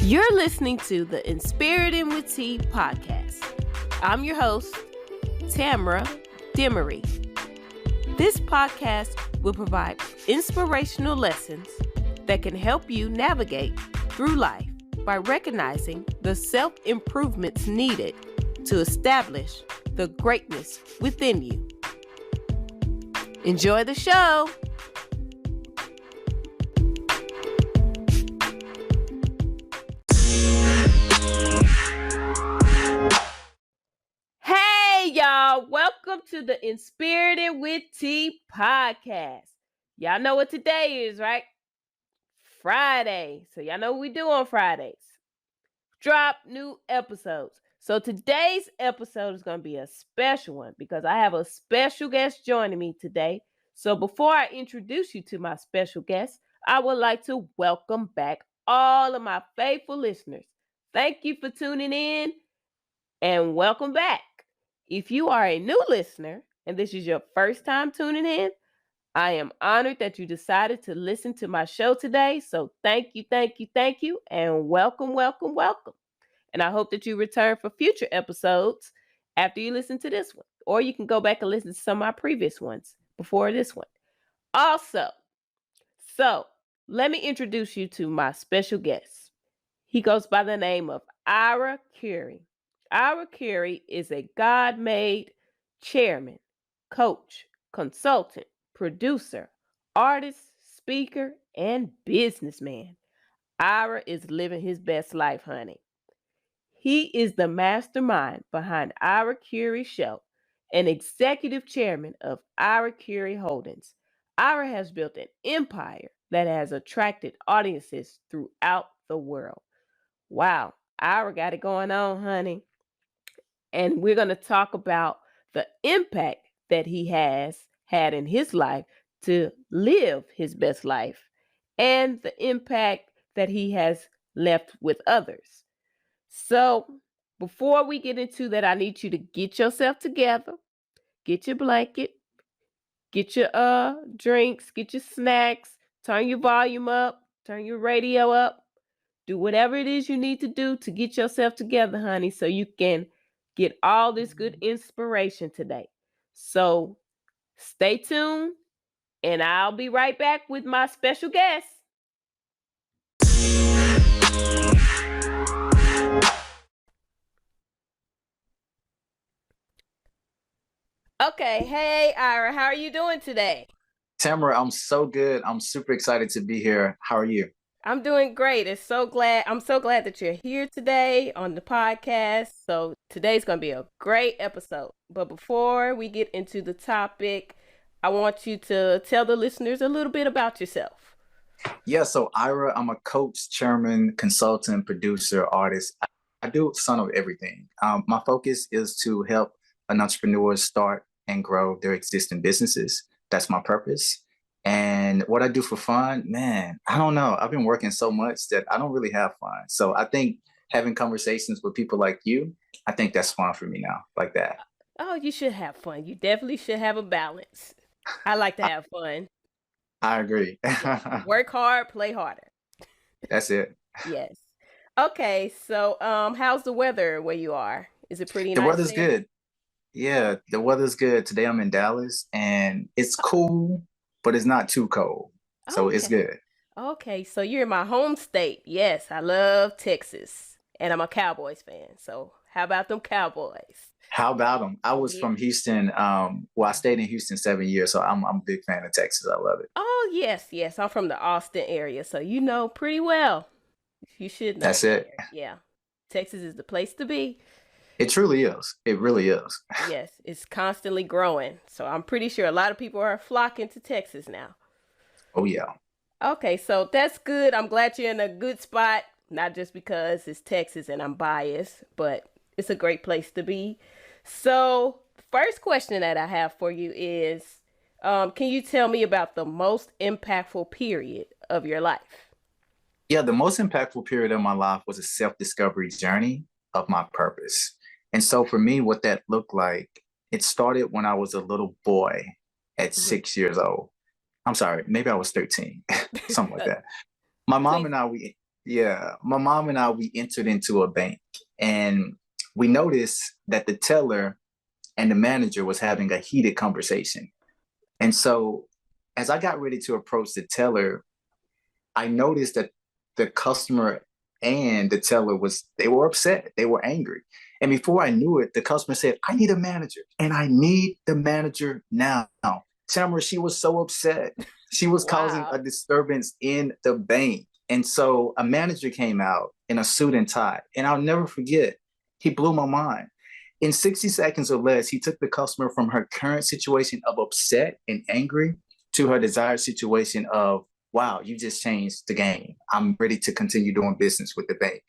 You're listening to the Inspiriting With T Podcast. I'm your host, Tamara Demery. This podcast will provide inspirational lessons that can help you navigate through life by recognizing the self-improvements needed to establish the greatness within you. Enjoy the show. Hey, y'all. Welcome to the Inspiriting With T Podcast. Y'all know what today is, right? Friday. So y'all know what we do on Fridays. Drop new episodes. So today's episode is going to be a special one because I have a special guest joining me today. So before I introduce you to my special guest, I would like to welcome back all of my faithful listeners. Thank you for tuning in and welcome back. If you are a new listener and this is your first time tuning in, I am honored that you decided to listen to my show today. So thank you, and welcome. And I hope that you return for future episodes after you listen to this one. Or you can go back and listen to some of my previous ones before this one. Also, so let me introduce you to my special guest. He goes by the name of Ira Curry. Ira Curry is a God-made chairman, coach, consultant, producer, artist, speaker, and businessman. Ira is living his best life, honey. He is the mastermind behind Ira Curry Show and executive chairman of Ira Curry Holdings. Ira has built an empire that has attracted audiences throughout the world. Wow, Ira got it going on, honey. And we're going to talk about the impact that he has had in his life to live his best life and the impact that he has left with others. So before we get into that, I need you to get yourself together, get your blanket, get your drinks, get your snacks, turn your volume up, turn your radio up, do whatever it is you need to do to get yourself together, honey, so you can get all this good inspiration today. So stay tuned, and I'll be right back with my special guest. Okay, hey, Ira, how are you doing today? Tamara, I'm so good. I'm super excited to be here. How are you? I'm doing great. I'm so glad that you're here today on the podcast. So today's going to be a great episode. But before we get into the topic, I want you to tell the listeners a little bit about yourself. Yeah, so Ira, I'm a coach, chairman, consultant, producer, artist. I do some of everything. My focus is to help an entrepreneur start and grow their existing businesses. That's my purpose. And what I do for fun, man, I don't know. I've been working so much that I don't really have fun. So I think having conversations with people like you, I think that's fun for me now, like that. Oh, you should have fun. You definitely should have a balance. I like to have fun. I agree. Work hard, play harder. That's it. Yes. Okay, so how's the weather where you are? Is it pretty nice? The weather's good. Yeah, the weather's good. Today I'm in Dallas and it's cool, but it's not too cold. So it's good. Okay, so you're in my home state. Yes, I love Texas and I'm a Cowboys fan. So how about them Cowboys? How about them? I was from Houston. I stayed in Houston 7 years, so I'm a big fan of Texas. I love it. Oh, yes. I'm from the Austin area, so you know pretty well. You should know. That's it. Yeah. Texas is the place to be. It truly is. It really is. Yes, it's constantly growing. So I'm pretty sure a lot of people are flocking to Texas now. Oh, yeah. Okay, so that's good. I'm glad you're in a good spot, not just because it's Texas and I'm biased, but it's a great place to be. So first question that I have for you is, can you tell me about the most impactful period of your life? Yeah, the most impactful period of my life was a self-discovery journey of my purpose. And so for me, what that looked like, it started when I was a little boy at 6 years old. I'm sorry, maybe I was 13, something like that. My mom and I, Yeah, my mom and I, we entered into a bank, and we noticed that the teller and the manager was having a heated conversation. And so as I got ready to approach the teller, I noticed that the customer and the teller they were upset. They were angry. And before I knew it, the customer said, I need a manager and I need the manager now. Tamara, she was so upset. She was causing Wow. a disturbance in the bank. And so a manager came out in a suit and tie. And I'll never forget, he blew my mind. In 60 seconds or less, he took the customer from her current situation of upset and angry to her desired situation of, wow, you just changed the game. I'm ready to continue doing business with the bank.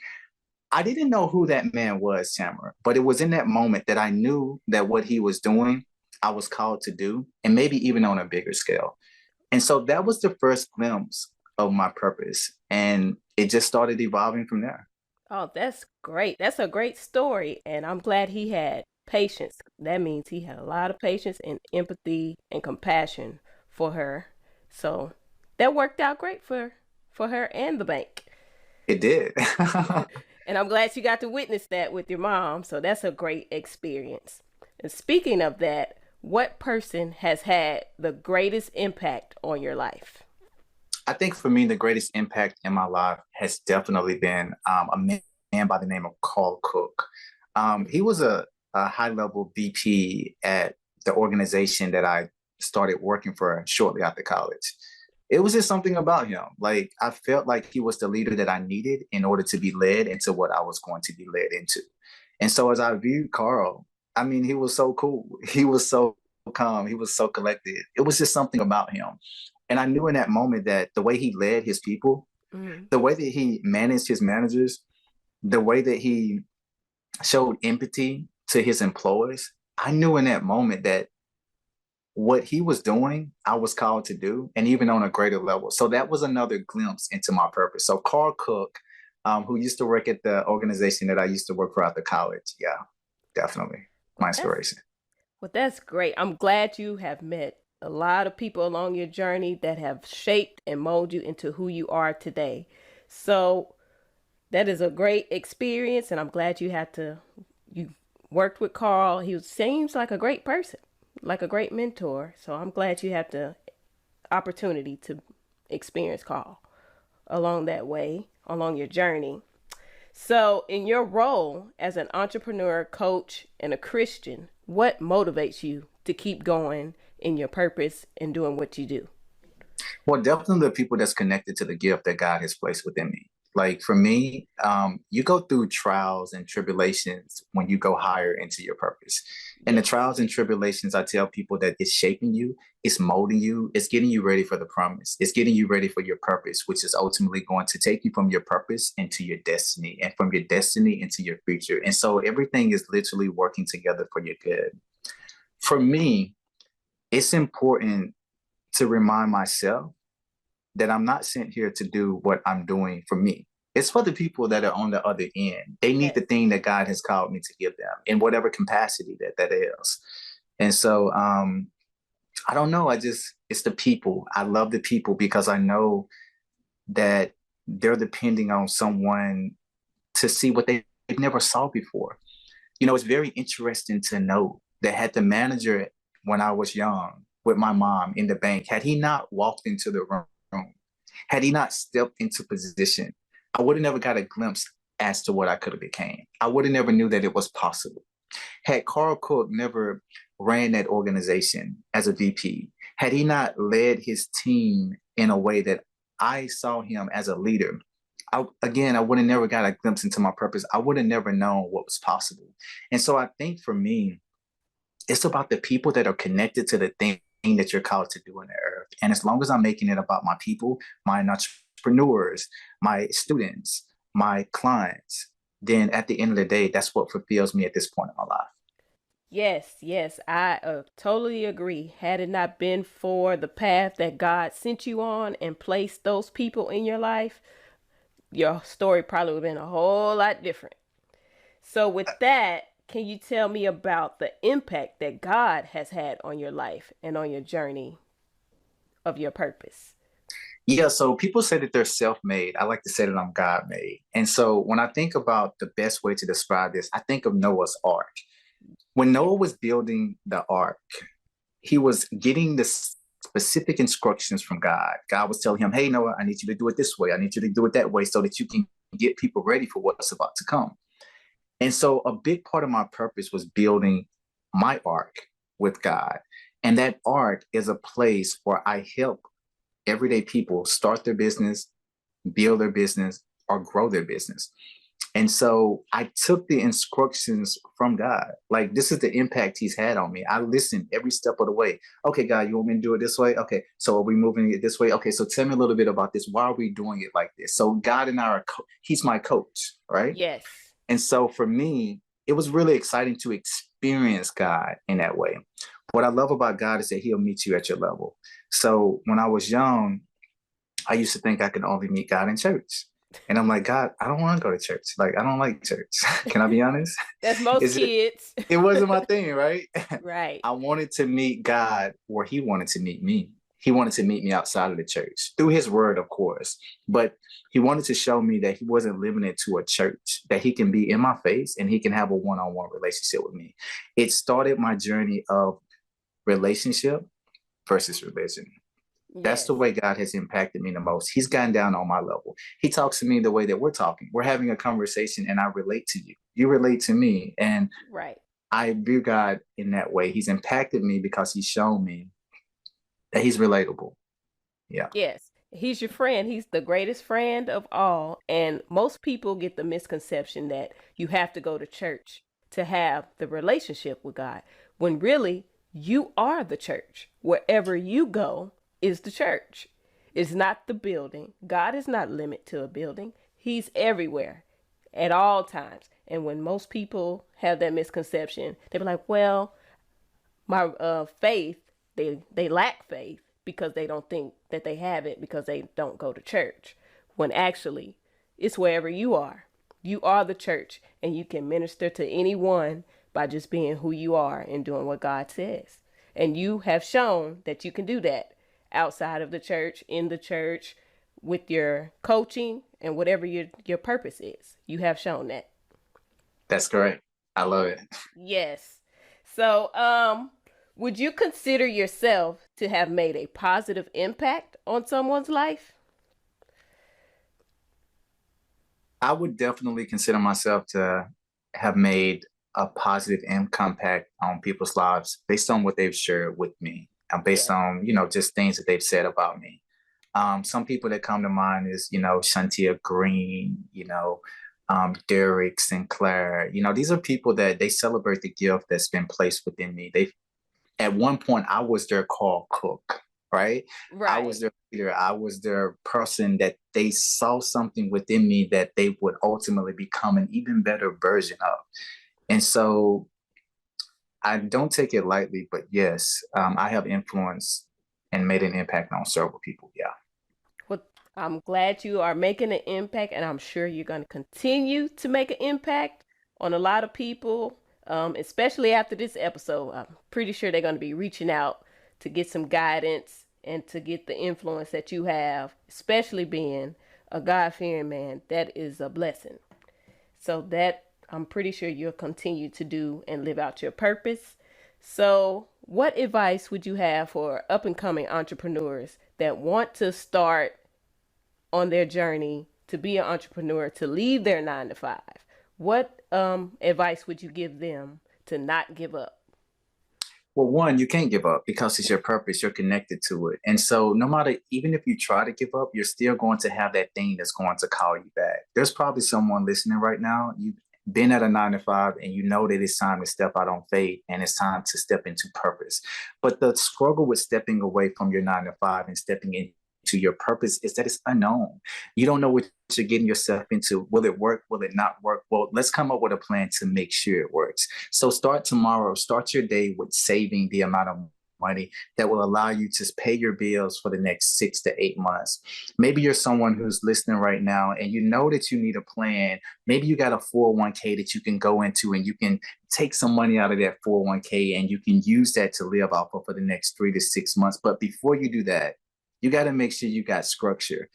I didn't know who that man was, Tamara, but it was in that moment that I knew that what he was doing, I was called to do, and maybe even on a bigger scale. And so that was the first glimpse of my purpose. And it just started evolving from there. Oh, that's great. That's a great story. And I'm glad he had patience. That means he had a lot of patience and empathy and compassion for her. So that worked out great for her and the bank. It did. And I'm glad you got to witness that with your mom. So that's a great experience. And speaking of that, what person has had the greatest impact on your life? I think for me, the greatest impact in my life has definitely been a man by the name of Carl Cook. He was a high level VP at the organization that I started working for shortly after college. It was just something about him. Like, I felt like he was the leader that I needed in order to be led into what I was going to be led into. And so as I viewed Carl, I mean, he was so cool. He was so calm. He was so collected. It was just something about him. And I knew in that moment that the way he led his people, Mm-hmm. the way that he managed his managers, the way that he showed empathy to his employees, I knew in that moment that what he was doing, I was called to do, and even on a greater level. So that was another glimpse into my purpose. So Carl Cook, who used to work at the organization that I used to work for after college, yeah, definitely Well, my that's inspiration. Well, that's great. I'm glad you have met a lot of people along your journey that have shaped and molded you into who you are today. So that is a great experience, and I'm glad you worked with Carl. Seems like a great person, like a great mentor. So I'm glad you had the opportunity to experience Carl along that way, along your journey. So, in your role as an entrepreneur, coach, and a Christian, what motivates you to keep going in your purpose and doing what you do? Well, definitely the people that's connected to the gift that God has placed within me. Like for me, you go through trials and tribulations when you go higher into your purpose. And the Yes. trials and tribulations, I tell people that it's shaping you, it's molding you, it's getting you ready for the promise, it's getting you ready for your purpose, which is ultimately going to take you from your purpose into your destiny and from your destiny into your future. And so everything is literally working together for your good. For me, it's important to remind myself that I'm not sent here to do what I'm doing for me. It's for the people that are on the other end. They need Yes. the thing that God has called me to give them in whatever capacity that is. And so I don't know. It's the people. I love the people because I know that they're depending on someone to see what they've never saw before. You know, it's very interesting to know that had the manager when I was young with my mom in the bank, had he not walked into the room, had he not stepped into position, I would have never got a glimpse as to what I could have became. I would have never knew that it was possible. Had Carl Cook never ran that organization as a VP, had he not led his team in a way that I saw him as a leader, I would have never got a glimpse into my purpose. I would have never known what was possible. And so I think for me, it's about the people that are connected to the thing that you're called to do on the earth. And as long as I'm making it about my people, my entrepreneurs, my students, my clients, then at the end of the day, that's what fulfills me at this point in my life. Yes, yes, I totally agree. Had it not been for the path that God sent you on and placed those people in your life, your story probably would have been a whole lot different. So, with that, can you tell me about the impact that God has had on your life and on your journey of your purpose? Yeah, so people say that they're self-made. I like to say that I'm God-made. And so when I think about the best way to describe this, I think of Noah's Ark. When Yeah. Noah was building the ark, he was getting the specific instructions from God. God was telling him, hey, Noah, I need you to do it this way. I need you to do it that way so that you can get people ready for what's about to come. And so a big part of my purpose was building my ark with God. And that ark is a place where I help everyday people start their business, build their business, or grow their business. And so I took the instructions from God. Like, this is the impact he's had on me. I listened every step of the way. Okay, God, you want me to do it this way? Okay, so are we moving it this way? Okay, so tell me a little bit about this. Why are we doing it like this? So God and I are, he's my coach, right? Yes. And so for me, it was really exciting to experience God in that way. What I love about God is that he'll meet you at your level. So when I was young, I used to think I could only meet God in church. And I'm like, God, I don't want to go to church. Like, I don't like church. Can I be honest? That's most kids. It wasn't my thing, right? Right. I wanted to meet God where he wanted to meet me. He wanted to meet me outside of the church through his word, of course. But he wanted to show me that he wasn't limited to a church, that he can be in my face and he can have a one-on-one relationship with me. It started my journey of relationship versus religion. That's Yes. the way God has impacted me the most. He's gotten down on my level. He talks to me the way that we're talking. We're having a conversation and I relate to you. You relate to me. And Right. I view God in that way. He's impacted me because he's shown me that he's relatable. Yeah. Yes. He's your friend. He's the greatest friend of all. And most people get the misconception that you have to go to church to have the relationship with God, when really you are the church. Wherever you go is the church. It's not the building. God is not limited to a building. He's everywhere at all times. And when most people have that misconception, they be like, well, my faith, they lack faith because they don't think that they have it because they don't go to church, when actually it's wherever you are. You are the church, and you can minister to anyone by just being who you are and doing what God says. And you have shown that you can do that outside of the church, in the church, with your coaching and whatever your purpose is. You have shown that. That's correct. I love it. Yes. So, would you consider yourself to have made a positive impact on someone's life? I would definitely consider myself to have made a positive impact on people's lives based on what they've shared with me and based Yes. on, just things that they've said about me. Some people that come to mind is, Shantia Green, Derek Sinclair. These are people that they celebrate the gift that's been placed within me. At one point, I was their call cook, right? I was Right. their leader. I was their person that they saw something within me that they would ultimately become an even better version of. And so I don't take it lightly, but yes, I have influenced and made an impact on several people. Yeah. Well, I'm glad you are making an impact, and I'm sure you're going to continue to make an impact on a lot of people, especially after this episode. I'm pretty sure they're going to be reaching out to get some guidance and to get the influence that you have, especially being a God-fearing man. That is a blessing. So that I'm pretty sure you'll continue to do and live out your purpose. So, what advice would you have for up and coming entrepreneurs that want to start on their journey to be an entrepreneur, to leave their 9 to 5? What advice would you give them to not give up? Well, one, you can't give up because it's your purpose. You're connected to it. And so no matter, even if you try to give up, you're still going to have that thing that's going to call you back. There's probably someone listening right now. You've been at a 9 to 5 and you know that it's time to step out on faith and it's time to step into purpose. But the struggle with stepping away from your 9 to 5 and stepping into your purpose is that it's unknown. You don't know what you're getting yourself into. Will it work? Will it not work? Well, let's come up with a plan to make sure it works. So start tomorrow. Start your day with saving the amount of money that will allow you to pay your bills for the next 6 to 8 months. Maybe you're someone who's listening right now and you know that you need a plan. Maybe you got a 401k that you can go into and you can take some money out of that 401k and you can use that to live off of for the next 3 to 6 months. But before you do that, You got to make sure you got structure.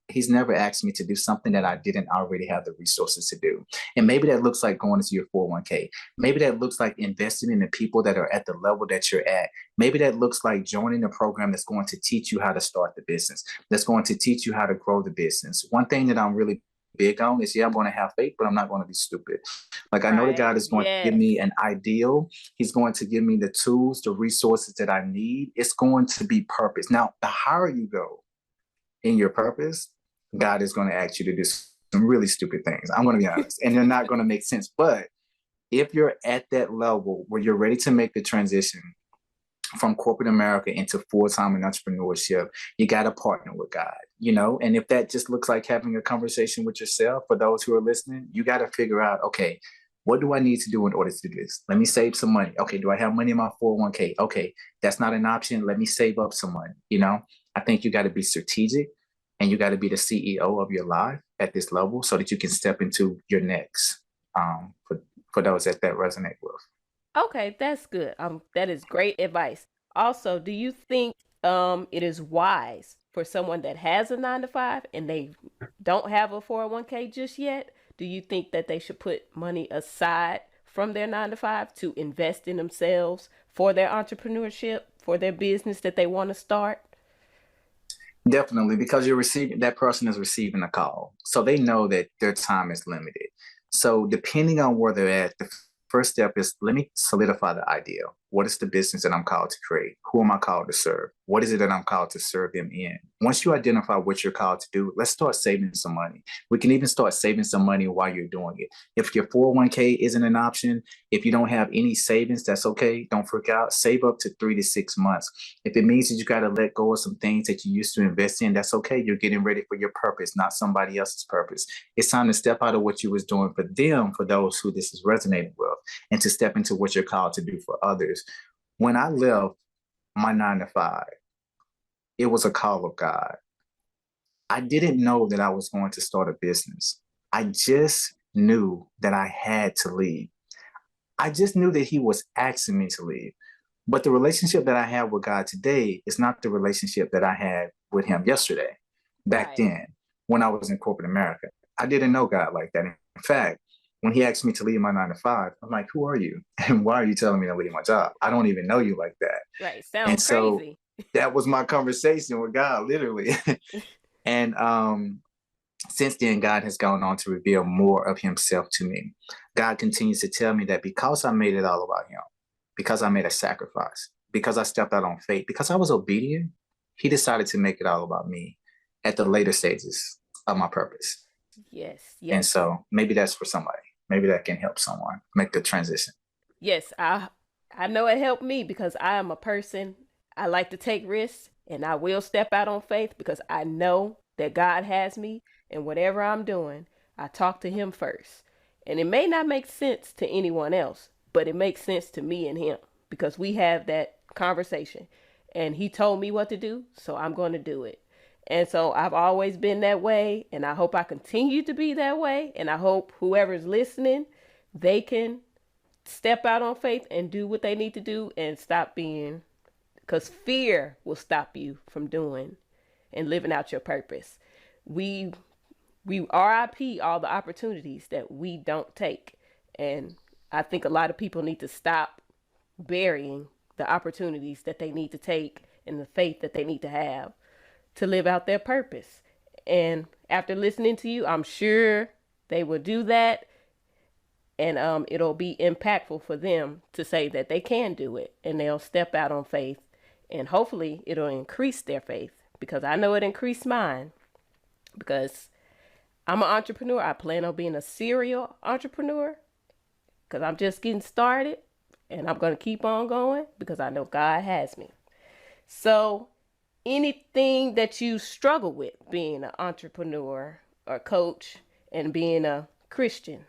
He's never asked me to do something that I didn't already have the resources to do. And maybe that looks like going into your 401k. Maybe that looks like investing in the people that are at the level that you're at. Maybe that looks like joining a program that's going to teach you how to start the business, that's going to teach you how to grow the business. One thing that I'm really big on is, I'm going to have faith, but I'm not going to be stupid. Like, I know that God is going to give me an ideal. He's going to give me the tools, the resources that I need. It's going to be purpose. Now, the higher you go in your purpose, God is going to ask you to do some really stupid things. I'm going to be honest, and they're not going to make sense. But if you're at that level where you're ready to make the transition from corporate America into full-time in entrepreneurship, you got to partner with God, and if that just looks like having a conversation with yourself, for those who are listening, you got to figure out, okay, what do I need to do in order to do this? Let me save some money. Okay, do I have money in my 401k? Okay, that's not an option. Let me save up some money. I think you got to be strategic, and you got to be the CEO of your life at this level so that you can step into your next, for those that resonate with. Okay, that's good. That is great advice. Also, do you think it is wise for someone that has a 9 to 5 and they don't have a 401k just yet? Do you think that they should put money aside from their 9 to 5 to invest in themselves for their entrepreneurship, for their business that they want to start? Definitely, because that person is receiving a call. So they know that their time is limited. So depending on where they're at, the first step is, let me solidify the idea. What is the business that I'm called to create? Who am I called to serve? What is it that I'm called to serve them in? Once you identify what you're called to do, let's start saving some money. We can even start saving some money while you're doing it. If your 401k isn't an option, if you don't have any savings, that's okay. Don't freak out. Save up to 3 to 6 months. If it means that you got to let go of some things that you used to invest in, that's okay. You're getting ready for your purpose, not somebody else's purpose. It's time to step out of what you was doing for them, for those who this is resonating with, and to step into what you're called to do for others. When I left my 9 to 5, it was a call of God. I didn't know that I was going to start a business. I just knew that I had to leave. I just knew that He was asking me to leave. But the relationship that I have with God today is not the relationship that I had with Him yesterday, back then, when I was in corporate America. I didn't know God like that. In fact, when He asked me to leave my 9 to 5, I'm like, who are you? And why are you telling me to leave my job? I don't even know you like that. Right. Sounds crazy. That was my conversation with God, literally. And since then, God has gone on to reveal more of Himself to me. God continues to tell me that because I made it all about Him, because I made a sacrifice, because I stepped out on faith, because I was obedient, He decided to make it all about me at the later stages of my purpose. Yes. And so maybe that's for somebody. Maybe that can help someone make the transition. Yes, I know it helped me, because I am a person, I like to take risks, and I will step out on faith because I know that God has me, and whatever I'm doing, I talk to Him first. And it may not make sense to anyone else, but it makes sense to me and Him, because we have that conversation, and He told me what to do, so I'm going to do it. And so I've always been that way, and I hope I continue to be that way. And I hope whoever's listening, they can step out on faith and do what they need to do and stop being, because fear will stop you from doing and living out your purpose. We RIP all the opportunities that we don't take. And I think a lot of people need to stop burying the opportunities that they need to take and the faith that they need to have to live out their purpose. And after listening to you, I'm sure they will do that. And it'll be impactful for them to say that they can do it, and they'll step out on faith, and hopefully it'll increase their faith, because I know it increased mine, because I'm an entrepreneur. I plan on being a serial entrepreneur, because I'm just getting started, and I'm going to keep on going because I know God has me. So anything that you struggle with being an entrepreneur or coach and being a Christian?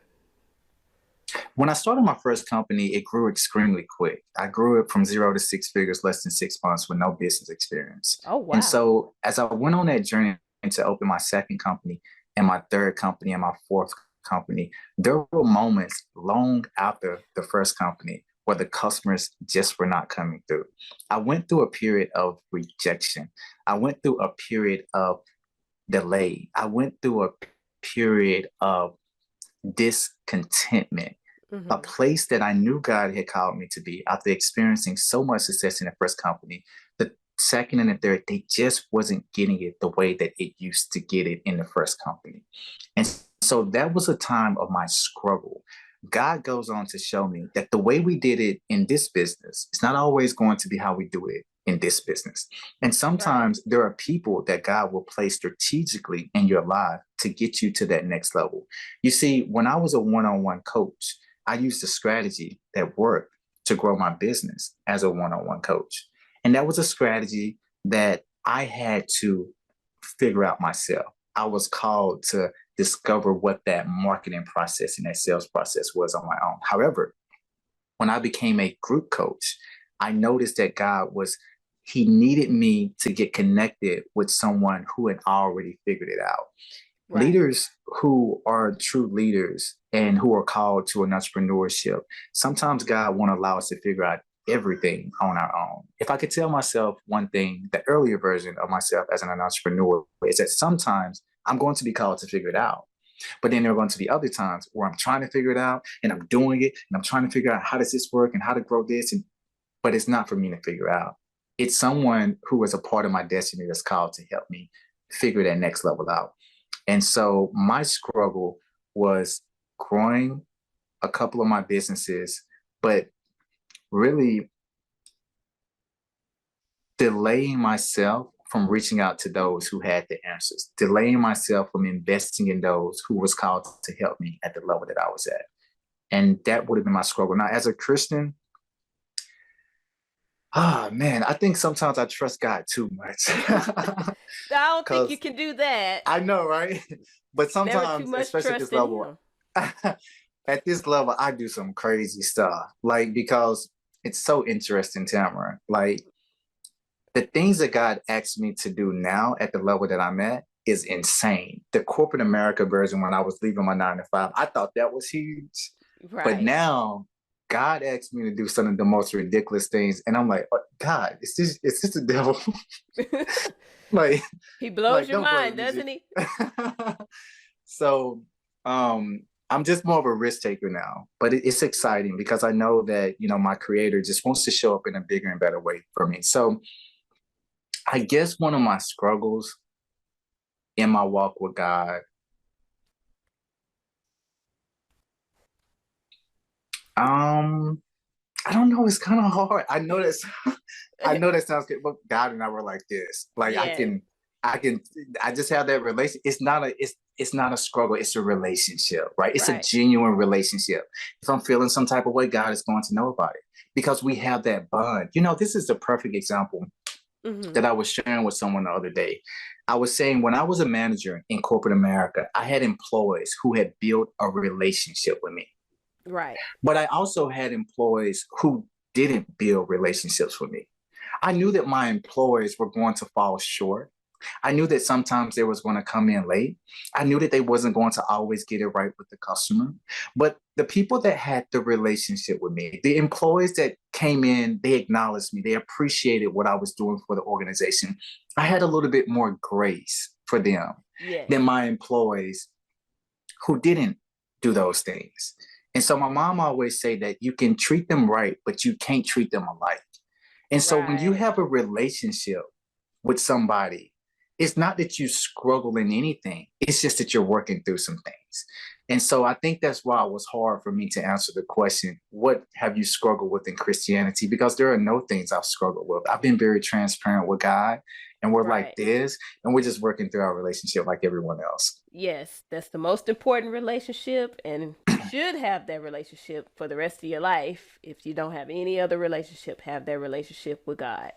When I started my first company, it grew extremely quick. I grew it from 0 to 6 figures, less than 6 months, with no business experience. Oh, wow. And so as I went on that journey to open my second company and my third company and my fourth company, there were moments long after the first company where the customers just were not coming through. I went through a period of rejection. I went through a period of delay. I went through a period of discontentment, a place that I knew God had called me to be after experiencing so much success in the first company. The second and the third, they just wasn't getting it the way that it used to get it in the first company. And so that was a time of my struggle. God goes on to show me that the way we did it in this business is not always going to be how we do it in this business. And sometimes there are people that God will place strategically in your life to get you to that next level. You see, when I was a one-on-one coach, I used a strategy that worked to grow my business as a one-on-one coach. And that was a strategy that I had to figure out myself. I was called to discover what that marketing process and that sales process was on my own. However, when I became a group coach, I noticed that He needed me to get connected with someone who had already figured it out. Right. Leaders who are true leaders and who are called to an entrepreneurship, sometimes God won't allow us to figure out everything on our own. If I could tell myself one thing, the earlier version of myself as an entrepreneur is that sometimes I'm going to be called to figure it out. But then there are going to be other times where I'm trying to figure it out and I'm doing it and I'm trying to figure out how does this work and how to grow this. But it's not for me to figure out. It's someone who is a part of my destiny that's called to help me figure that next level out. And so my struggle was growing a couple of my businesses, but really delaying myself from reaching out to those who had the answers, delaying myself from investing in those who was called to help me at the level that I was at. And that would have been my struggle. Now, as a Christian, man, I think sometimes I trust God too much. I don't think you can do that. I know, right? But sometimes, especially at this level, at this level, I do some crazy stuff. Like, because it's so interesting, Tamara. Like, the things that God asked me to do now at the level that I'm at is insane. The corporate America version, when I was leaving my 9-to-5, I thought that was huge. Right. But now God asked me to do some of the most ridiculous things. And I'm like, oh, God, is this the devil? Like, he blows your mind, doesn't he? So I'm just more of a risk taker now, but it's exciting because I know that, my creator just wants to show up in a bigger and better way for me. So I guess one of my struggles in my walk with God, I don't know. It's kind of hard. I know that sounds good, but God and I were like this. Like, yeah. I just have that relation. It's not a struggle. It's a relationship, right? It's a genuine relationship. If I'm feeling some type of way, God is going to know about it because we have that bond. This is the perfect example that I was sharing with someone the other day. I was saying when I was a manager in corporate America, I had employees who had built a relationship with me. Right. But I also had employees who didn't build relationships with me. I knew that my employees were going to fall short. I knew that sometimes they was going to come in late. I knew that they wasn't going to always get it right with the customer. But the people that had the relationship with me, the employees that came in, they acknowledged me. They appreciated what I was doing for the organization. I had a little bit more grace for them than my employees who didn't do those things. And so my mom always say that you can treat them right, but you can't treat them alike. And so when you have a relationship with somebody, it's not that you struggle in anything. It's just that you're working through some things. And so I think that's why it was hard for me to answer the question, what have you struggled with in Christianity? Because there are no things I've struggled with. I've been very transparent with God, and we're like this, and we're just working through our relationship like everyone else. Yes, that's the most important relationship, and you should have that relationship for the rest of your life. If you don't have any other relationship, have that relationship with God.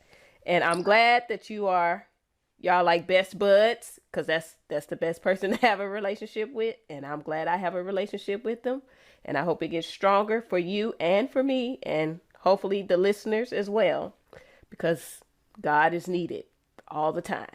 And I'm glad that y'all like best buds, because that's the best person to have a relationship with. And I'm glad I have a relationship with them. And I hope it gets stronger for you and for me, and hopefully the listeners as well, because God is needed all the time.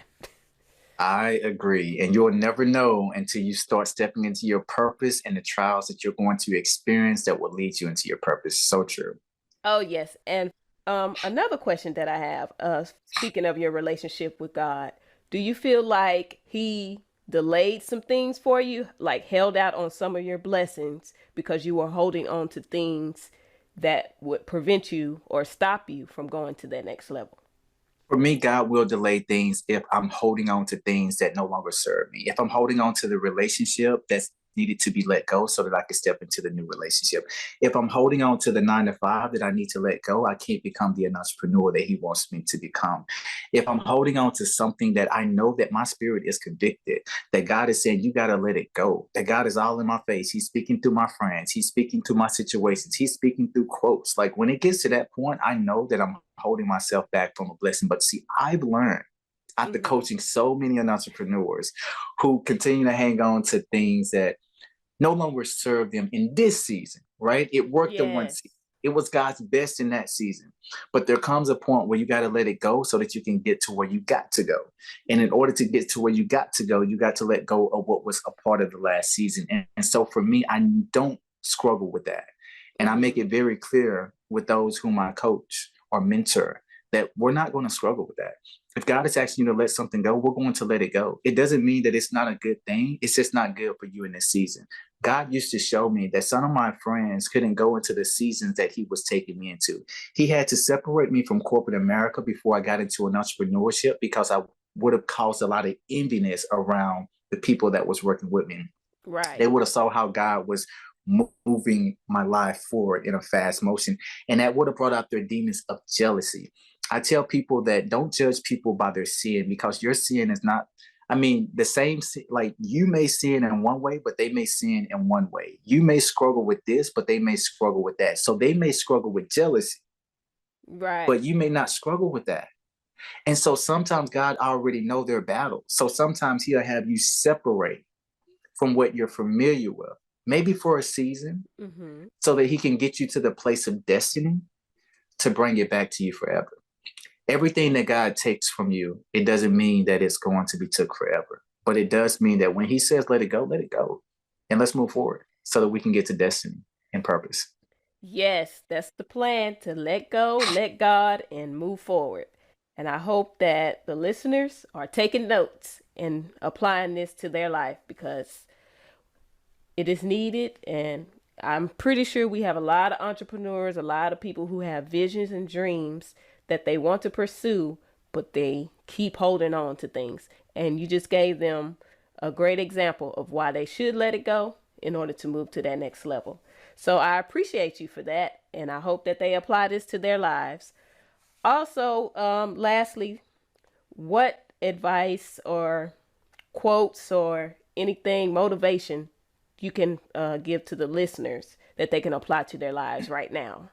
I agree. And you'll never know until you start stepping into your purpose and the trials that you're going to experience that will lead you into your purpose. So true. Oh, yes. And another question that I have, speaking of your relationship with God, do you feel like he delayed some things for you, like held out on some of your blessings because you were holding on to things that would prevent you or stop you from going to that next level? For me, God will delay things if I'm holding on to things that no longer serve me. If I'm holding on to the relationship that's needed to be let go so that I can step into the new relationship. If I'm holding on to the 9 to 5 that I need to let go, I can't become the entrepreneur that He wants me to become. If I'm holding on to something that I know that my spirit is convicted, that God is saying, you got to let it go, that God is all in my face. He's speaking through my friends. He's speaking through my situations. He's speaking through quotes. Like when it gets to that point, I know that I'm holding myself back from a blessing. But see, I've learned after Mm-hmm. coaching so many entrepreneurs who continue to hang on to things that no longer serve them in this season, right? It worked in one Yes. season. It was God's best in that season. But there comes a point where you got to let it go so that you can get to where you got to go. And in order to get to where you got to go, you got to let go of what was a part of the last season. And so for me, I don't struggle with that. And I Mm-hmm. make it very clear with those whom I coach or mentor that we're not going to struggle with that. If God is asking you to let something go, we're going to let it go. It doesn't mean that it's not a good thing. It's just not good for you in this season. God used to show me that some of my friends couldn't go into the seasons that He was taking me into. He had to separate me from corporate America before I got into an entrepreneurship because I would have caused a lot of enviness around the people that was working with me. They Right. would have saw how God was moving my life forward in a fast motion, and that would have brought out their demons of jealousy. I tell people that don't judge people by their sin because your sin is not, I mean, the same, like you may sin in one way, but they may sin in one way. You may struggle with this, but they may struggle with that. So they may struggle with jealousy, Right. but you may not struggle with that. And so sometimes God already know their battle. So sometimes He'll have you separate from what you're familiar with, maybe for a season, Mm-hmm. so that He can get you to the place of destiny to bring it back to you forever. Everything that God takes from you, it doesn't mean that it's going to be took forever. But it does mean that when He says let it go, let it go. And let's move forward so that we can get to destiny and purpose. Yes, that's the plan, to let go, let God, and move forward. And I hope that the listeners are taking notes and applying this to their life because it is needed. And I'm pretty sure we have a lot of entrepreneurs, a lot of people who have visions and dreams that they want to pursue, but they keep holding on to things. And you just gave them a great example of why they should let it go in order to move to that next level. So I appreciate you for that, and I hope that they apply this to their lives. Also, lastly, what advice or quotes or anything, motivation, you can give to the listeners that they can apply to their lives right now?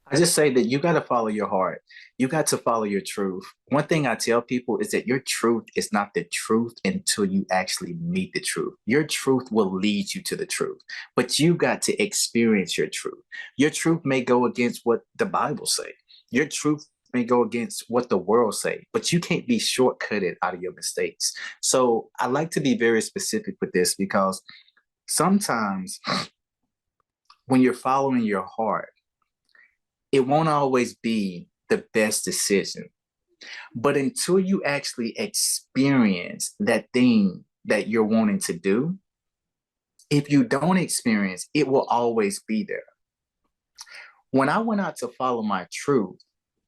I just say that you got to follow your heart. You got to follow your truth. One thing I tell people is that your truth is not the truth until you actually meet the truth. Your truth will lead you to the truth, but you got to experience your truth. Your truth may go against what the Bible say. Your truth may go against what the world say, but you can't be shortcutted out of your mistakes. So I like to be very specific with this because sometimes when you're following your heart, it won't always be the best decision. But until you actually experience that thing that you're wanting to do, if you don't experience, it will always be there. When I went out to follow my truth,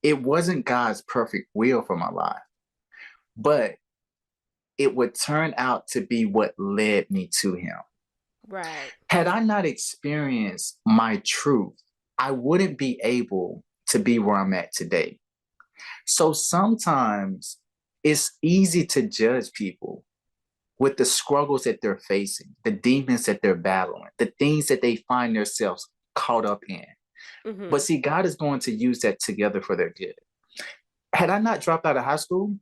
it wasn't God's perfect will for my life, but it would turn out to be what led me to Him. Right. Had I not experienced my truth, I wouldn't be able to be where I'm at today. So sometimes it's easy to judge people with the struggles that they're facing, the demons that they're battling, the things that they find themselves caught up in. But Mm-hmm. see, God is going to use that together for their good. Had I not dropped out of high school,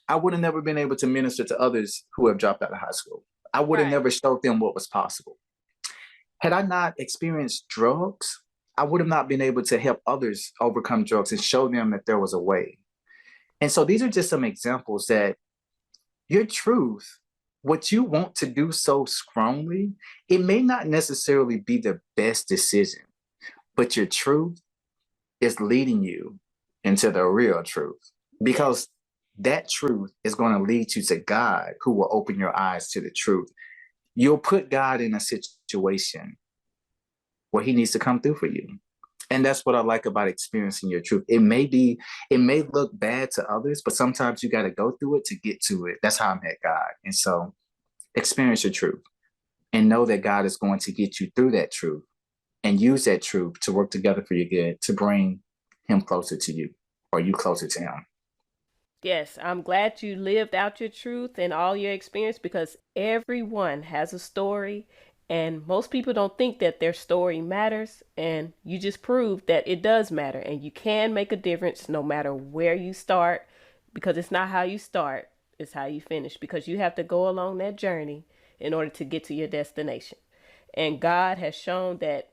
I would have never been able to minister to others who have dropped out of high school. I would have Right. never showed them what was possible. Had I not experienced drugs, I would have not been able to help others overcome drugs and show them that there was a way. And so these are just some examples that your truth, what you want to do so strongly, it may not necessarily be the best decision, but your truth, is leading you into the real truth, because that truth is going to lead you to God, who will open your eyes to the truth. You'll put God in a situation where he needs to come through for you. And that's what I like about experiencing your truth. It may look bad to others, but sometimes you got to go through it to get to it. That's how I met God. And so experience your truth and know that God is going to get you through that truth and use that truth to work together for your good, to bring him closer to you or you closer to him. Yes, I'm glad you lived out your truth and all your experience, because everyone has a story and most people don't think that their story matters, and you just proved that it does matter and you can make a difference no matter where you start, because it's not how you start, it's how you finish, because you have to go along that journey in order to get to your destination. And God has shown that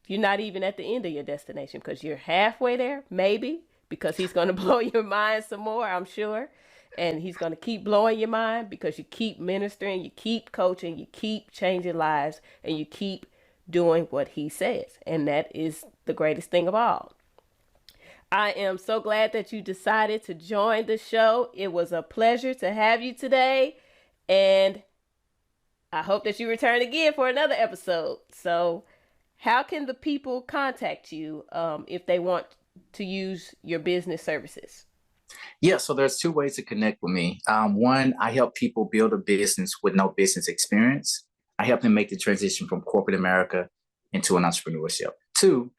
you're not even at the end of your destination, because you're halfway there, maybe, because he's going to blow your mind some more, I'm sure. And he's going to keep blowing your mind because you keep ministering, you keep coaching, you keep changing lives, and you keep doing what he says. And that is the greatest thing of all. I am so glad that you decided to join the show. It was a pleasure to have you today. And I hope that you return again for another episode. So how can the people contact you if they want to use your business services? Yeah, so there's two ways to connect with me. One, I help people build a business with no business experience. I help them make the transition from corporate America into an entrepreneurship. Two,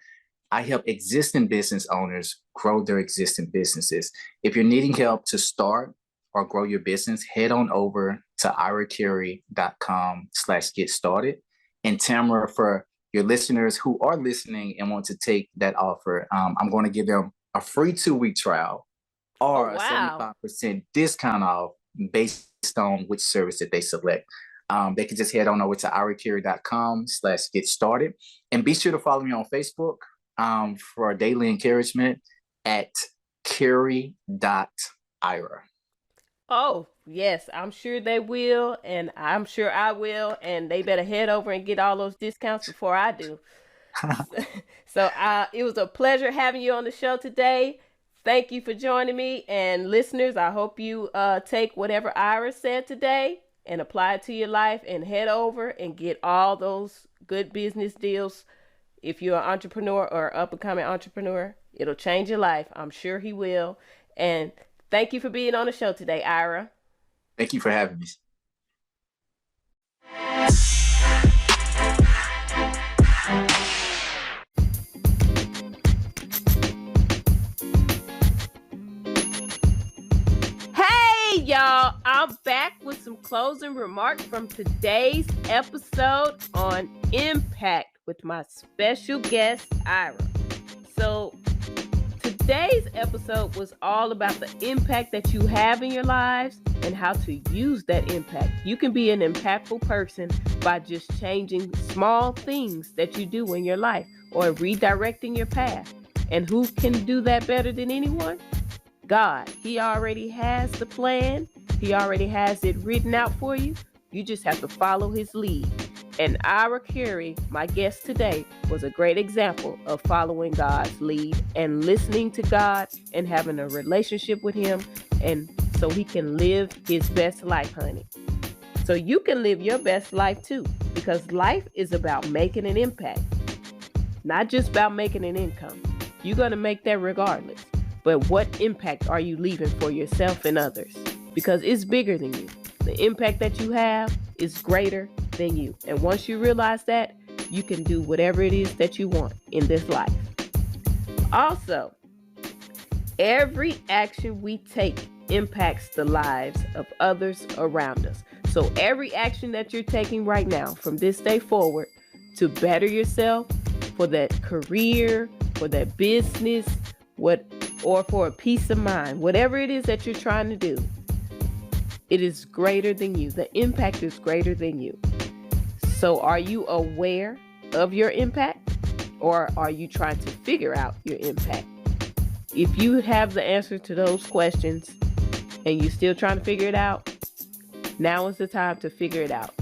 I help existing business owners grow their existing businesses. If you're needing help to start or grow your business, head on over to iracurry.com/get started. And Tamara, for your listeners who are listening and want to take that offer, I'm going to give them a free 2-week trial or a 75% discount off based on which service that they select. They can just head on over to iracurry.com/get started. And be sure to follow me on Facebook for daily encouragement at curry.ira. Oh, yes, I'm sure they will, and I'm sure I will, and they better head over and get all those discounts before I do. So it was a pleasure having you on the show today. Thank you for joining me, and listeners, I hope you take whatever Ira said today and apply it to your life and head over and get all those good business deals. If you're an entrepreneur or up-and-coming entrepreneur, it'll change your life. I'm sure he will. And thank you for being on the show today, Ira. Thank you for having me. Hey, y'all. I'm back with some closing remarks from today's episode on impact with my special guest, Ira. So today's episode was all about the impact that you have in your lives and how to use that impact. You can be an impactful person by just changing small things that you do in your life or redirecting your path. And who can do that better than anyone? God. He already has the plan. He already has it written out for you. You just have to follow his lead. And Ira Curry, my guest today, was a great example of following God's lead and listening to God and having a relationship with him, and so he can live his best life, honey. So you can live your best life too, because life is about making an impact, not just about making an income. You're going to make that regardless. But what impact are you leaving for yourself and others? Because it's bigger than you. The impact that you have is greater than you. And once you realize that, you can do whatever it is that you want in this life. Also, every action we take impacts the lives of others around us. So every action that you're taking right now from this day forward to better yourself, for that career, for that business, or for a peace of mind, whatever it is that you're trying to do, it is greater than you. The impact is greater than you. So are you aware of your impact, or are you trying to figure out your impact? If you have the answer to those questions and you're still trying to figure it out, now is the time to figure it out.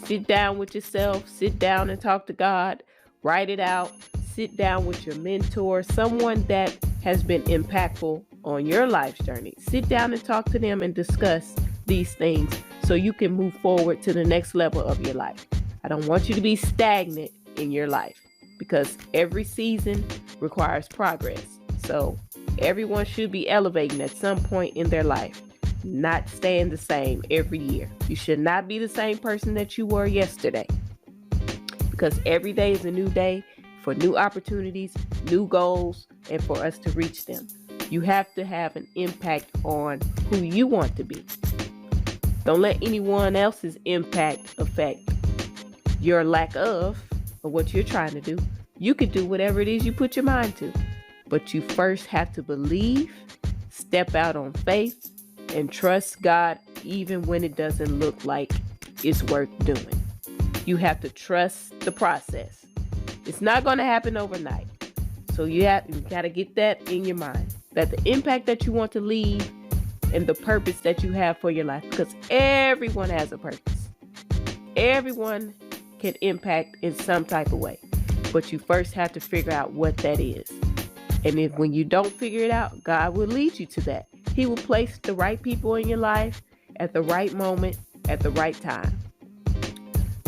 Sit down with yourself, sit down and talk to God, write it out, sit down with your mentor, someone that has been impactful on your life's journey. Sit down and talk to them and discuss these things so you can move forward to the next level of your life. I don't want you to be stagnant in your life because every season requires progress. So everyone should be elevating at some point in their life, not staying the same every year. You should not be the same person that you were yesterday, because every day is a new day for new opportunities, new goals, and for us to reach them. You have to have an impact on who you want to be. Don't let anyone else's impact affect your lack of what you're trying to do. You can do whatever it is you put your mind to, but you first have to believe, step out on faith, and trust God even when it doesn't look like it's worth doing. You have to trust the process. It's not going to happen overnight. So you got to get that in your mind, that the impact that you want to leave and the purpose that you have for your life, because everyone has a purpose. Everyone can impact in some type of way, but you first have to figure out what that is. And if when you don't figure it out, God will lead you to that. He will place the right people in your life at the right moment, at the right time.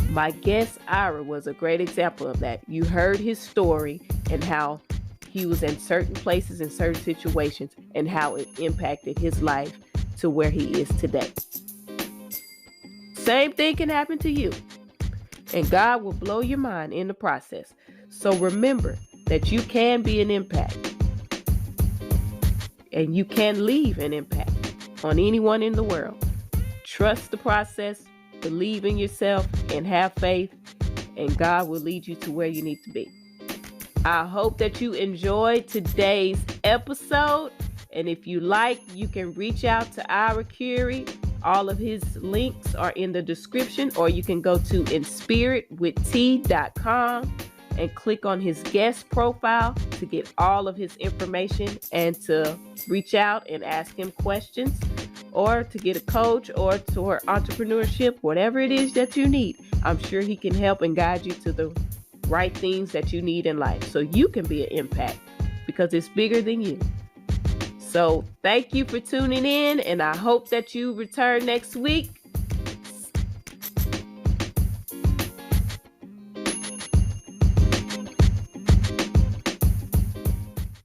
My guest, Ira, was a great example of that. You heard his story and how he was in certain places, in certain situations, and how it impacted his life to where he is today. Same thing can happen to you. And God will blow your mind in the process. So remember that you can be an impact. And you can leave an impact on anyone in the world. Trust the process, believe in yourself, and have faith, and God will lead you to where you need to be. I hope that you enjoyed today's episode. And if you like, you can reach out to Ira Curry. All of his links are in the description, or you can go to inspiritwitht.com and click on his guest profile to get all of his information and to reach out and ask him questions, or to get a coach or for entrepreneurship, whatever it is that you need. I'm sure he can help and guide you to the right things that you need in life so you can be an impact, because it's bigger than you. So thank you for tuning in, and I hope that you return next week.